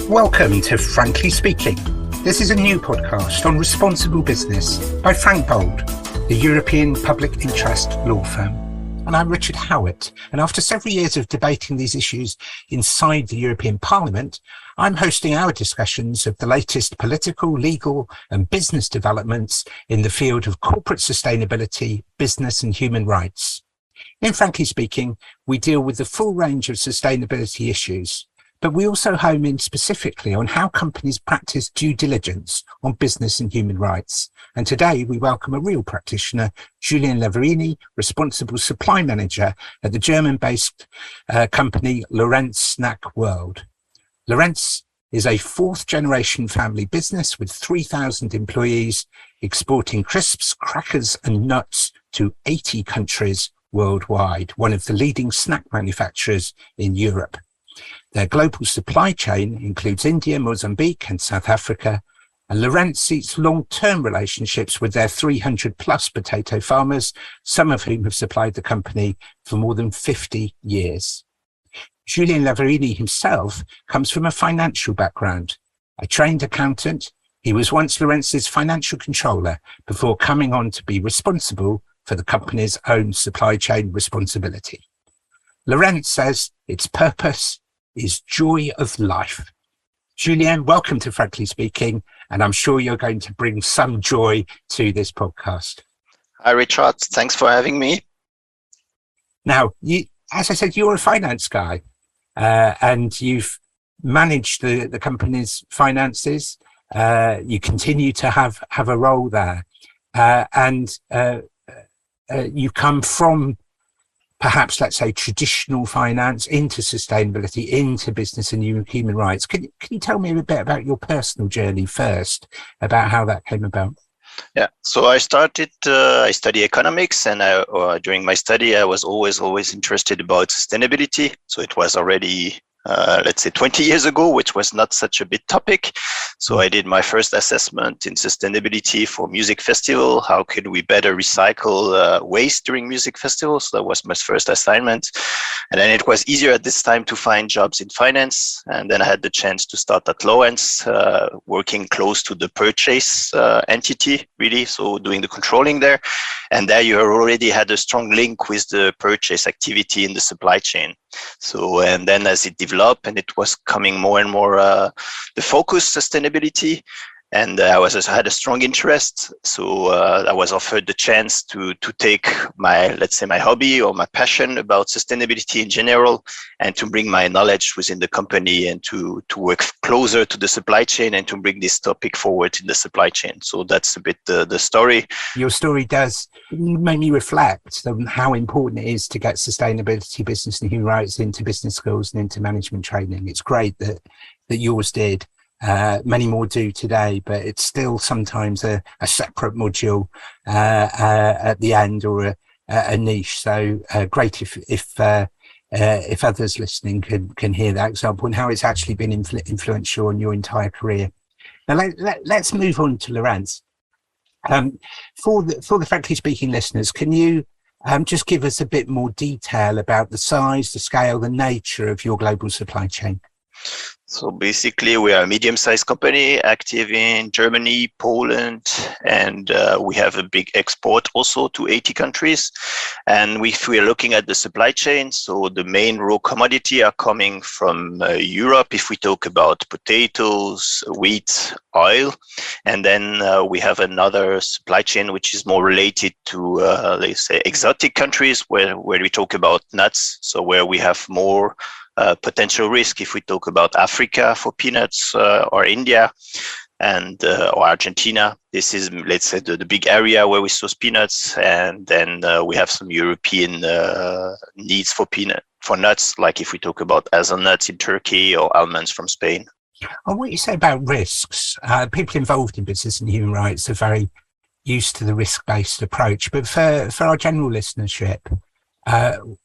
Welcome to Frankly Speaking. This is a new podcast on responsible business by Frank Bold, the European public interest law firm. And I'm Richard Howitt. And after several years of debating these issues inside the European Parliament, I'm hosting our discussions of the latest political, legal and business developments in the field of corporate sustainability, business and human rights. In Frankly Speaking, we deal with the full range of sustainability issues, but we also home in specifically on how companies practice due diligence on business and human rights. And today we welcome a real practitioner, Julien Lavarini, responsible supply manager at the German-based company Lorenz Snack-World. Lorenz is a fourth-generation family business with 3,000 employees, exporting crisps, crackers and nuts to 80 countries worldwide, one of the leading snack manufacturers in Europe. Their global supply chain includes India, Mozambique and South Africa, and Lorenz seeks long-term relationships with their 300-plus potato farmers, some of whom have supplied the company for more than 50 years. Julien Lavarini himself comes from a financial background. A trained accountant, he was once Lorenz's financial controller before coming on to be responsible for the company's own supply chain responsibility. Lorenz says its purpose is joy of life. Julien, welcome to Frankly Speaking, and I'm sure you're going to bring some joy to this podcast. Hi, Richard. Thanks for having me. Now, as I said, you're a finance guy, and you've managed the company's finances. You continue to have a role there, and you come from perhaps, let's say, traditional finance into sustainability, into business and human rights. Can you tell me a bit about your personal journey first, about how that came about? Yeah, so I studied economics, and during my study, I was always interested about sustainability. So it was already, let's say 20 years ago, which was not such a big topic. So I did my first assessment in sustainability for music festival. How could we better recycle waste during music festivals? So that was my first assignment. And then it was easier at this time to find jobs in finance. And then I had the chance to start at Lorenz, working close to the purchase entity, really. So doing the controlling there. And there you already had a strong link with the purchase activity in the supply chain. So, and then as it developed and it was coming more and more the focus sustainability, and I had a strong interest. So I was offered the chance to take my, let's say, my hobby or my passion about sustainability in general, and to bring my knowledge within the company and to work closer to the supply chain and to bring this topic forward in the supply chain. So that's a bit the story. Your story does make me reflect on how important it is to get sustainability, business and human rights into business schools and into management training. It's great that yours did. Many more do today, but it's still sometimes a separate module at the end, or a niche. So great if others listening can hear that example and how it's actually been influential on your entire career. Now let's move on to Lorenz. For the Frankly Speaking listeners, can you just give us a bit more detail about the size, the scale, the nature of your global supply chain? So basically, we are a medium-sized company active in Germany, Poland, and we have a big export also to 80 countries. And if we are looking at the supply chain, so the main raw commodity are coming from Europe, if we talk about potatoes, wheat, oil. And then we have another supply chain which is more related to, let's say, exotic countries where we talk about nuts, so where we have more potential risk if we talk about Africa for peanuts, or India and or Argentina. This is, let's say, the big area where we source peanuts, and then we have some European needs for nuts, like if we talk about hazelnuts in Turkey or almonds from Spain. And what you say about risks, people involved in business and human rights are very used to the risk-based approach, but for our general listenership,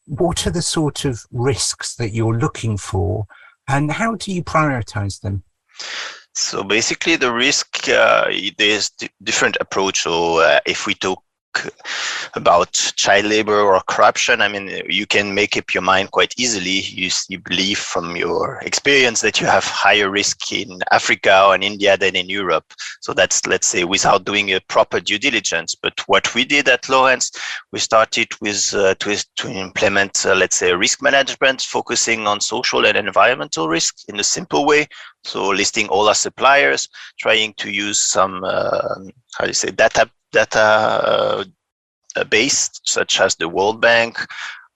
what are the sort of risks that you're looking for, and how do you prioritize them? So basically the risk, there's different approach. So if we talk about child labor or corruption, I mean, you can make up your mind quite easily. You believe from your experience that you have higher risk in Africa or in India than in Europe. So that's, let's say, without doing a proper due diligence. But what we did at Lorenz, we started with to implement, let's say, risk management, focusing on social and environmental risk in a simple way. So listing all our suppliers, trying to use some, data based, such as the World Bank,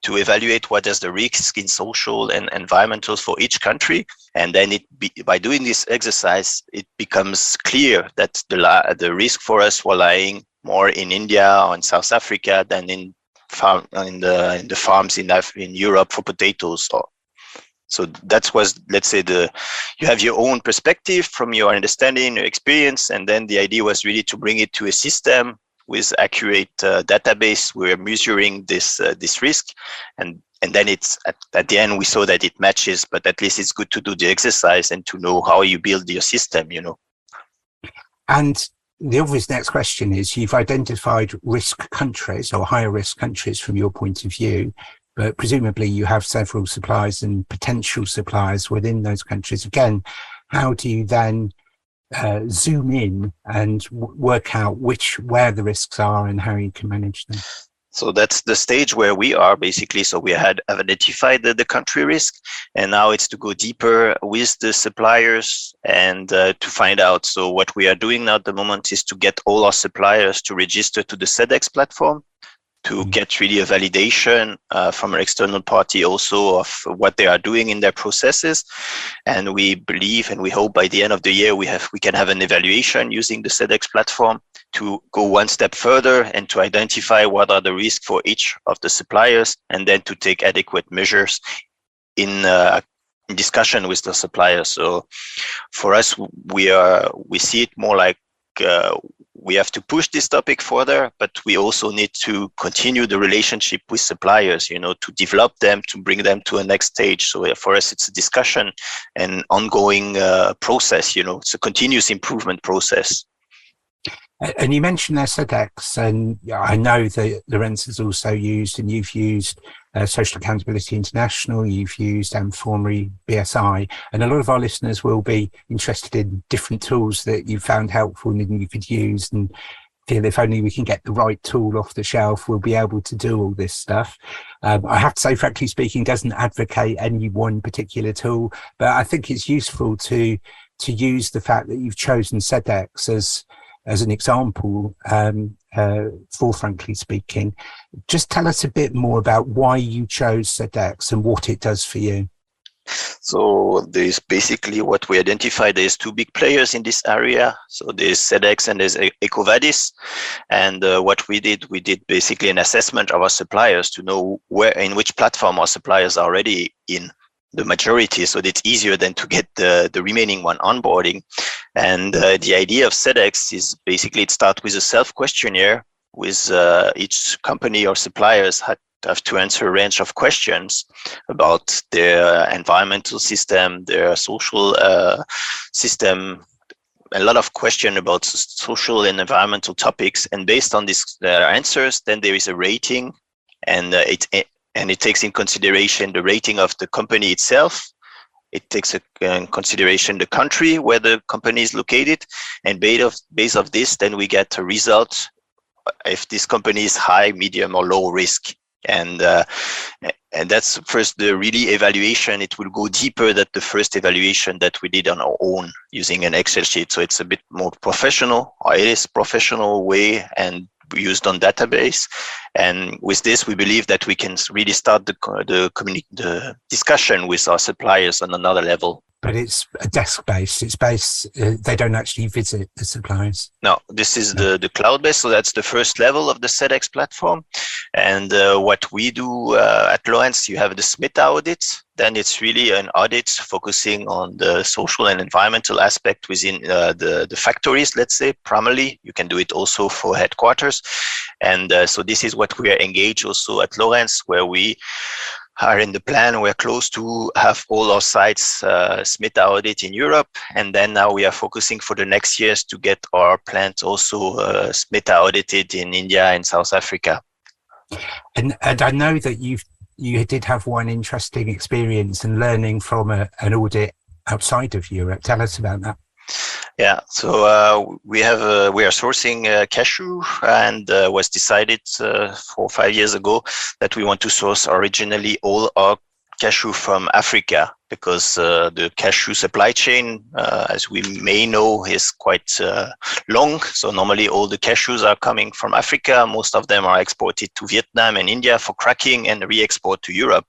to evaluate what is the risk in social and environmental for each country. And then by doing this exercise, it becomes clear that the risk for us were lying more in India or in South Africa than in the farms in Europe for potatoes. So that was, let's say, you have your own perspective from your understanding, your experience, and then the idea was really to bring it to a system with accurate database. We're measuring this risk, and then it's at the end we saw that it matches. But at least it's good to do the exercise and to know how you build your system, And the obvious next question is, you've identified risk countries or higher risk countries from your point of view, but presumably you have several suppliers and potential suppliers within those countries. Again, how do you then zoom in and work out where the risks are and how you can manage them? So that's the stage where we are basically. So we have identified the country risk, and now it's to go deeper with the suppliers and to find out. So what we are doing now at the moment is to get all our suppliers to register to the SEDEX platform, to get really a validation from an external party also of what they are doing in their processes. And we believe and we hope by the end of the year we can have an evaluation using the SEDEX platform to go one step further and to identify what are the risks for each of the suppliers, and then to take adequate measures in discussion with the suppliers. So for us, we see it more like we have to push this topic further, but we also need to continue the relationship with suppliers, to develop them, to bring them to a next stage. So for us, it's a discussion and ongoing process, it's a continuous improvement process. And you mentioned there SEDEX, and I know that Lorenz has also used, and you've used Social Accountability International, you've used Formery BSI, and a lot of our listeners will be interested in different tools that you found helpful and you could use, and feel if only we can get the right tool off the shelf, we'll be able to do all this stuff. I have to say, frankly speaking, doesn't advocate any one particular tool, but I think it's useful to use the fact that you've chosen SEDEX as an example, for frankly speaking. Just tell us a bit more about why you chose SEDEX and what it does for you. So there's basically what we identified. There's two big players in this area. So there's SEDEX and there's EcoVadis. And what we did basically an assessment of our suppliers to know in which platform our suppliers are already in, the majority, so it's easier than to get the remaining one onboarding. And the idea of SEDEX is basically it starts with a self-questionnaire with each company or suppliers have to answer a range of questions about their environmental system, their social system, a lot of questions about social and environmental topics. And based on these answers, then there is a rating, and it takes in consideration the rating of the company itself. It takes in consideration the country where the company is located, and based of this, then we get a result if this company is high, medium, or low risk. And that's first the really evaluation. It will go deeper than the first evaluation that we did on our own using an Excel sheet. So it's a bit more professional, or it is professional way, and used on database. And with this, we believe that we can really start the discussion with our suppliers on another level. But it's desk-based. It's based. They don't actually visit the suppliers. No, this is the cloud-based. So that's the first level of the SEDEX platform. And what we do at Lorenz, you have the SMIT audits. Then it's really an audit focusing on the social and environmental aspect within the factories, let's say, primarily. You can do it also for headquarters. And so this is what we are engaged also at Lorenz, where we are in the plan. We're close to have all our sites SMETA audit in Europe, and then now we are focusing for the next years to get our plant also SMETA audited in India and South Africa. And I know that you did have one interesting experience in learning from an audit outside of Europe. Tell us about that. Yeah, so we are sourcing cashew, and was decided 4 or 5 years ago that we want to source originally all our cashew from Africa, because the cashew supply chain, as we may know, is quite long. So normally all the cashews are coming from Africa. Most of them are exported to Vietnam and India for cracking and re-export to Europe.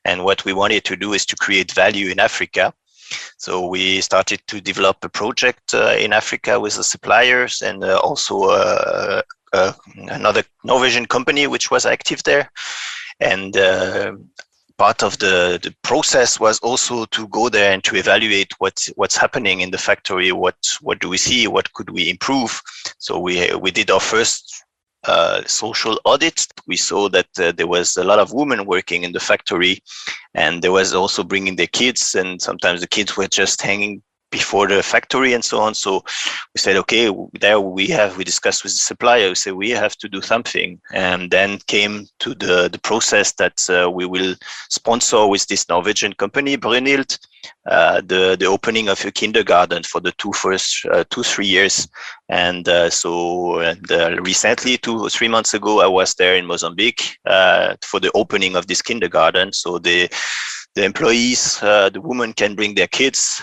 And what we wanted to do is to create value in Africa. So we started to develop a project in Africa with the suppliers, and also another Norwegian company which was active there. And part of the process was also to go there and to evaluate what's happening in the factory. What do we see? What could we improve? So we did our first social audit. We saw that there was a lot of women working in the factory, and there was also bringing their kids, and sometimes the kids were just hanging before the factory and so on. So we said, okay, there we discussed with the supplier. We said we have to do something, and then came to the process that we will sponsor with this Norwegian company Brunhild the opening of a kindergarten for the 2-3 years. And recently, 2 or 3 months ago, I was there in Mozambique for the opening of this kindergarten. So the employees, the women can bring their kids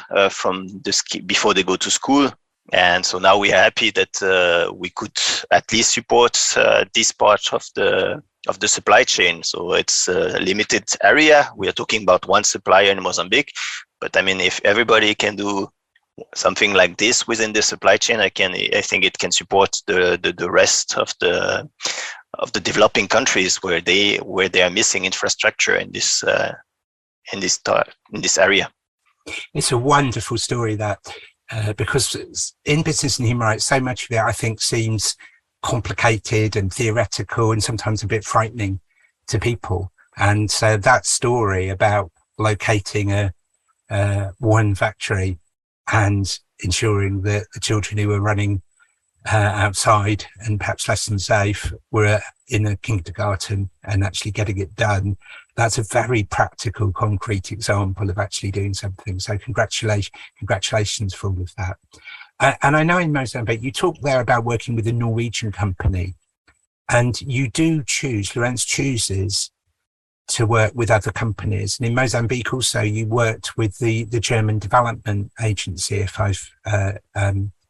before they go to school. And so now we are happy that we could at least support this part of the supply chain. So it's a limited area. We are talking about one supplier in Mozambique. But I mean, if everybody can do something like this within the supply chain, I think it can support the rest of the developing countries where they are missing infrastructure in this area. It's a wonderful story, that because in business and human rights, so much of it I think seems complicated and theoretical and sometimes a bit frightening to people. And so that story about locating one factory and ensuring that the children who were running outside and perhaps less than safe were in a kindergarten and actually getting it done, that's a very practical, concrete example of actually doing something. So congratulations for all of that. And I know in Mozambique, you talked there about working with a Norwegian company, and you do choose, Lorenz chooses to work with other companies. And in Mozambique also, you worked with the German Development Agency, if I've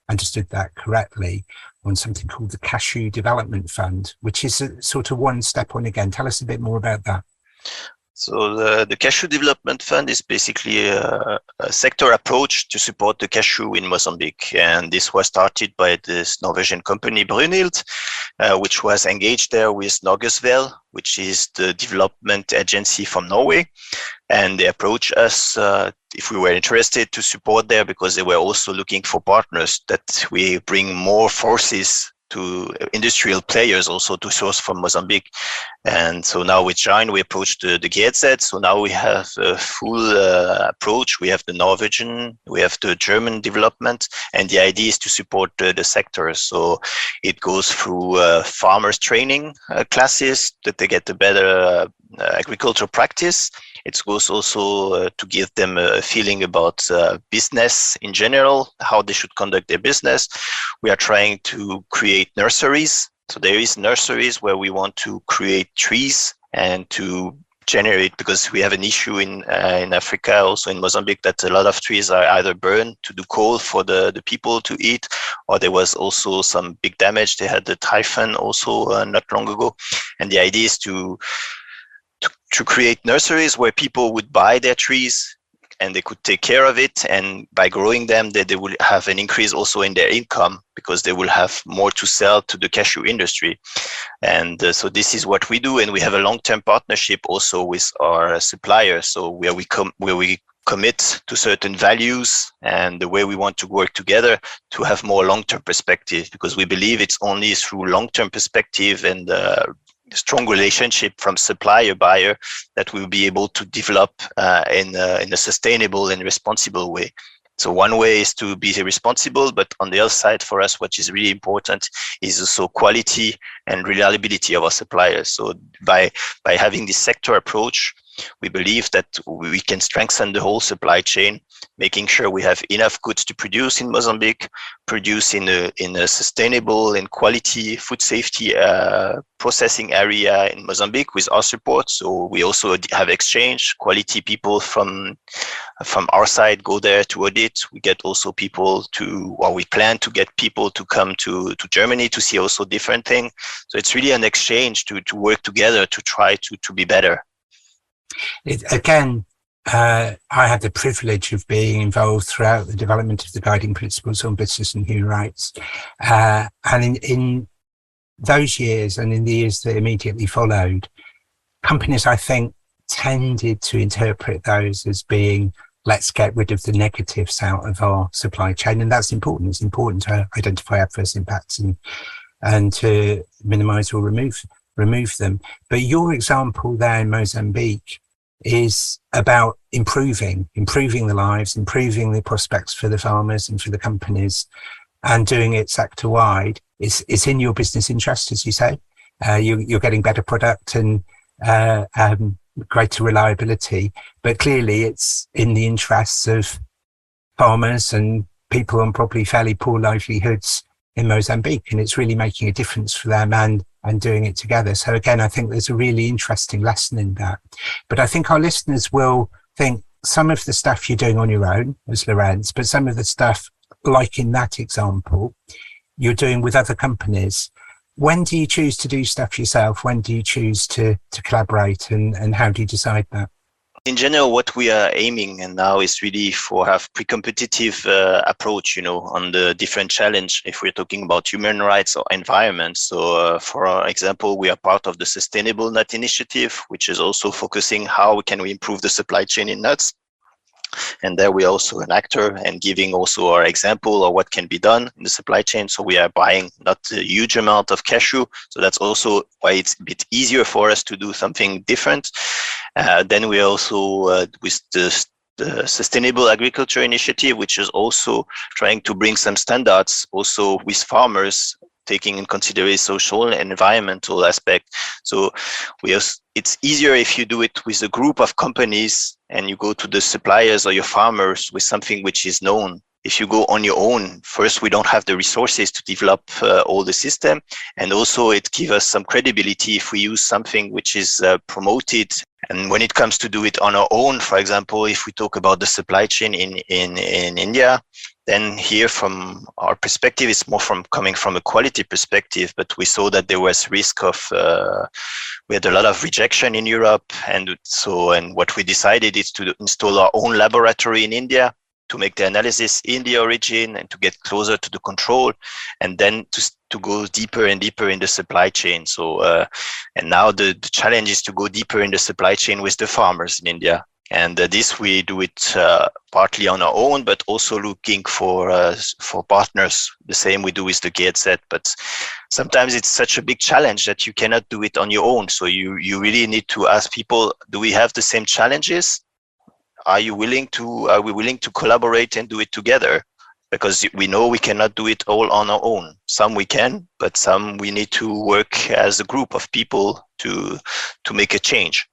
understood that correctly, on something called the Cashew Development Fund, which is a sort of one step on again. Tell us a bit more about that. So the Cashew Development Fund is basically a sector approach to support the cashew in Mozambique. And this was started by this Norwegian company Brunhild, which was engaged there with Norgesvel, which is the development agency from Norway. And they approached us if we were interested to support there, because they were also looking for partners, that we bring more forces to industrial players also to source from Mozambique. And so now with Shine, we approached the GZ. So now we have a full approach. We have the Norwegian, we have the German development, and the idea is to support the sector. So it goes through farmers training classes, that they get a better agricultural practice. It goes also to give them a feeling about business in general, how they should conduct their business. We are trying to create nurseries. So there is nurseries where we want to create trees and to generate, because we have an issue in Africa, also in Mozambique, that a lot of trees are either burned to do coal for the people to eat, or there was also some big damage. They had the typhoon also not long ago. And the idea is to create nurseries where people would buy their trees and they could take care of it, and by growing them, they will have an increase also in their income, because they will have more to sell to the cashew industry. And so this is what we do, and we have a long-term partnership also with our suppliers. So where we commit to certain values and the way we want to work together to have more long-term perspective, because we believe it's only through long-term perspective and strong relationship from supplier buyer that we'll be able to develop in a sustainable and responsible way. So one way is to be responsible, but on the other side for us, what is really important is also quality and reliability of our suppliers. So by having this sector approach, we believe that we can strengthen the whole supply chain, making sure we have enough goods to produce in Mozambique, produce in a sustainable and quality food safety processing area in Mozambique with our support. So we also have exchange quality people from our side go there to audit. We get also people we plan to get people to come to Germany to see also different things. So it's really an exchange to work together to try to be better. I had the privilege of being involved throughout the development of the guiding principles on business and human rights. And in those years and in the years that immediately followed, companies, I think, tended to interpret those as being, let's get rid of the negatives out of our supply chain. And that's important. It's important to identify adverse impacts and to minimize or remove them. But your example there in Mozambique is about improving the lives, improving the prospects for the farmers and for the companies, and doing it sector wide. It's in your business interest, as you say. You're getting better product and greater reliability, but clearly it's in the interests of farmers and people on probably fairly poor livelihoods in Mozambique, and it's really making a difference for them and doing it together. So again, I think there's a really interesting lesson in that. But I think our listeners will think some of the stuff you're doing on your own as Lorenz, but some of the stuff, like in that example, you're doing with other companies. When do you choose to do stuff yourself? When do you choose to collaborate, and how do you decide that? In general, what we are aiming and now is really have pre-competitive approach, on the different challenge. If we're talking about human rights or environment, so for example, we are part of the Sustainable Nut Initiative, which is also focusing how can we improve the supply chain in nuts. And there we are also an actor and giving also our example of what can be done in the supply chain. So we are buying not a huge amount of cashew. So that's also why it's a bit easier for us to do something different. Then we also, with the Sustainable Agriculture Initiative, which is also trying to bring some standards also with farmers, taking in consideration social and environmental aspect. So it's easier if you do it with a group of companies and you go to the suppliers or your farmers with something which is known. If you go on your own, first, we don't have the resources to develop all the system. And also it gives us some credibility if we use something which is promoted. And when it comes to do it on our own, for example, if we talk about the supply chain in India, then here from our perspective, it's more coming from a quality perspective, but we saw that there was risk of, we had a lot of rejection in Europe. And what we decided is to install our own laboratory in India to make the analysis in the origin and to get closer to the control, and then to go deeper and deeper in the supply chain. So, and now the challenge is to go deeper in the supply chain with the farmers in India. And this we do it partly on our own, but also looking for partners. The same we do with the GZ. But sometimes it's such a big challenge that you cannot do it on your own. So you really need to ask people: do we have the same challenges? Are we willing to collaborate and do it together? Because we know we cannot do it all on our own. Some we can, but some we need to work as a group of people to make a change.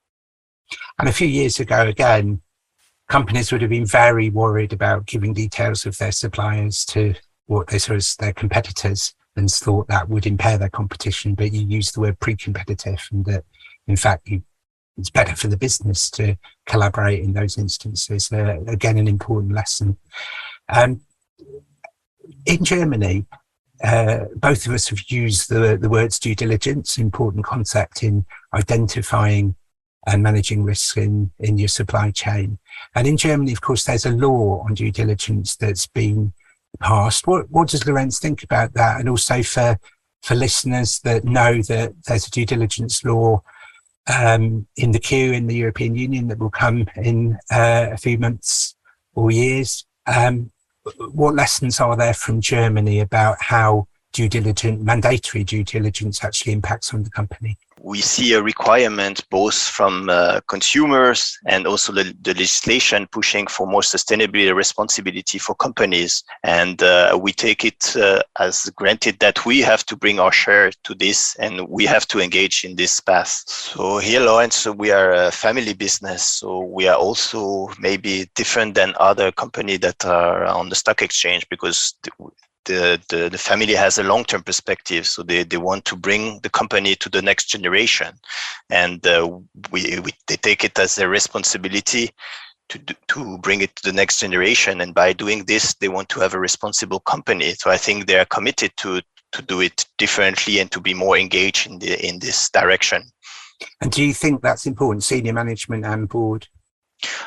And a few years ago, again, companies would have been very worried about giving details of their suppliers to what they saw as their competitors, and thought that would impair their competition. But you used the word pre-competitive, and that, in fact, it's better for the business to collaborate in those instances. Again, an important lesson. In Germany, both of us have used the words due diligence, important concept in identifying and managing risks in your supply chain. And in Germany, of course, there's a law on due diligence that's been passed. What does Lorenz think about that? And also for listeners that know that there's a due diligence law in the queue in the European Union that will come in a few months or years. What lessons are there from Germany about how mandatory due diligence actually impacts on the company? we see a requirement both from consumers and also the legislation pushing for more sustainability responsibility for companies. And we take it as granted that we have to bring our share to this and we have to engage in this path. So here, Lorenz, we are a family business. So we are also maybe different than other companies that are on the stock exchange, because the family has a long-term perspective, so they want to bring the company to the next generation, and they take it as their responsibility to bring it to the next generation. And by doing this, they want to have a responsible company. So I think they are committed to do it differently and to be more engaged in this direction. And do you think that's important, senior management and board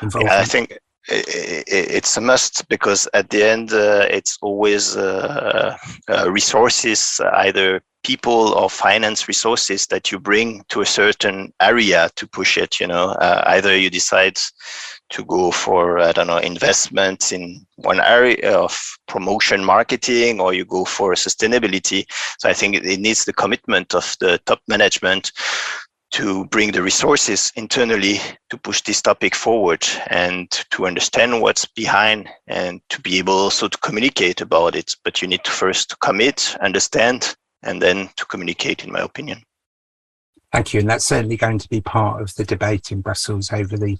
involvement? Yeah, I think it's a must, because at the end it's always resources, either people or finance resources, that you bring to a certain area to push it. Either you decide to go for, I don't know, investment in one area of promotion marketing, or you go for sustainability. So I think it needs the commitment of the top management to bring the resources internally to push this topic forward and to understand what's behind and to be able also to communicate about it. But you need to first commit, understand, and then to communicate, in my opinion. Thank you. And that's certainly going to be part of the debate in Brussels over the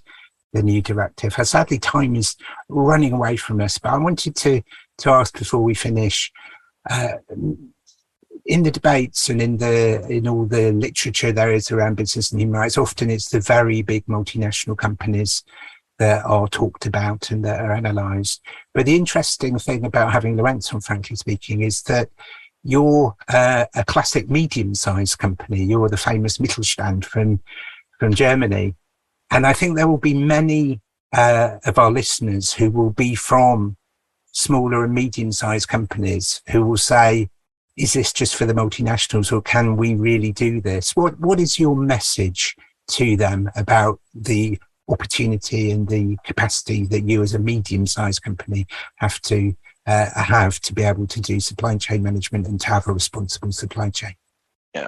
new directive. Sadly, time is running away from us, but I wanted to ask before we finish, in the debates and in all the literature there is around business and human rights, often it's the very big multinational companies that are talked about and that are analysed. But the interesting thing about having Lorenz on, frankly speaking, is that you're a classic medium-sized company. You're the famous Mittelstand from Germany. And I think there will be many of our listeners who will be from smaller and medium-sized companies who will say, is this just for the multinationals, or can we really do this? What is your message to them about the opportunity and the capacity that you as a medium-sized company have to be able to do supply chain management and to have a responsible supply chain? Yeah.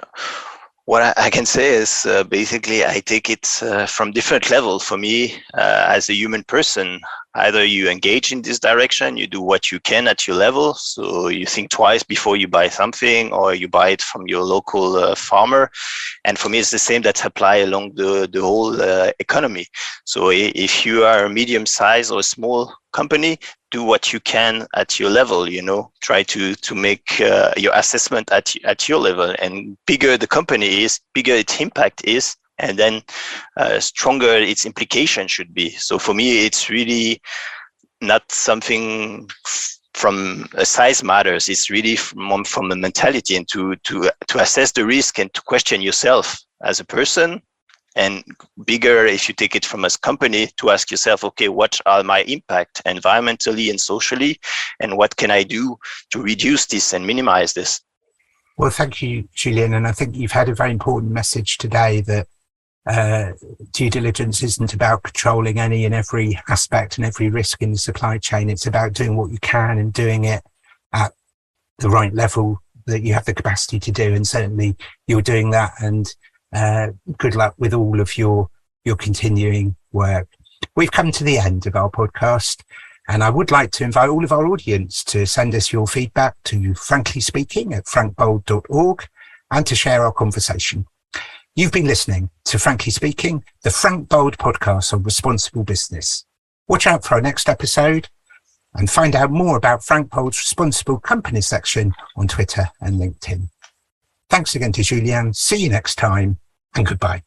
What I can say is basically I take it from different levels. For me, as a human person, either you engage in this direction, you do what you can at your level. So you think twice before you buy something, or you buy it from your local farmer. And for me, it's the same that apply along the whole economy. So if you are a medium size or a small company, do what you can at your level, try to make your assessment at your level. And bigger the company is, bigger its impact is, and then stronger its implication should be. So for me, it's really not something from a size matters. It's really from the mentality, and to assess the risk and to question yourself as a person. And bigger, if you take it from a company, to ask yourself, okay, what are my impact environmentally and socially, and what can I do to reduce this and minimize this? Well, thank you, Julien. And I think you've had a very important message today that due diligence isn't about controlling any and every aspect and every risk in the supply chain. It's about doing what you can and doing it at the right level that you have the capacity to do. And certainly you're doing that. And good luck with all of your continuing work. We've come to the end of our podcast, and I would like to invite all of our audience to send us your feedback to franklyspeaking@frankbold.org and to share our conversation. You've been listening to Frankly Speaking, the Frank Bold podcast on responsible business. Watch out for our next episode and find out more about Frank Bold's responsible company section on Twitter and LinkedIn. Thanks again to Julien. See you next time, and goodbye.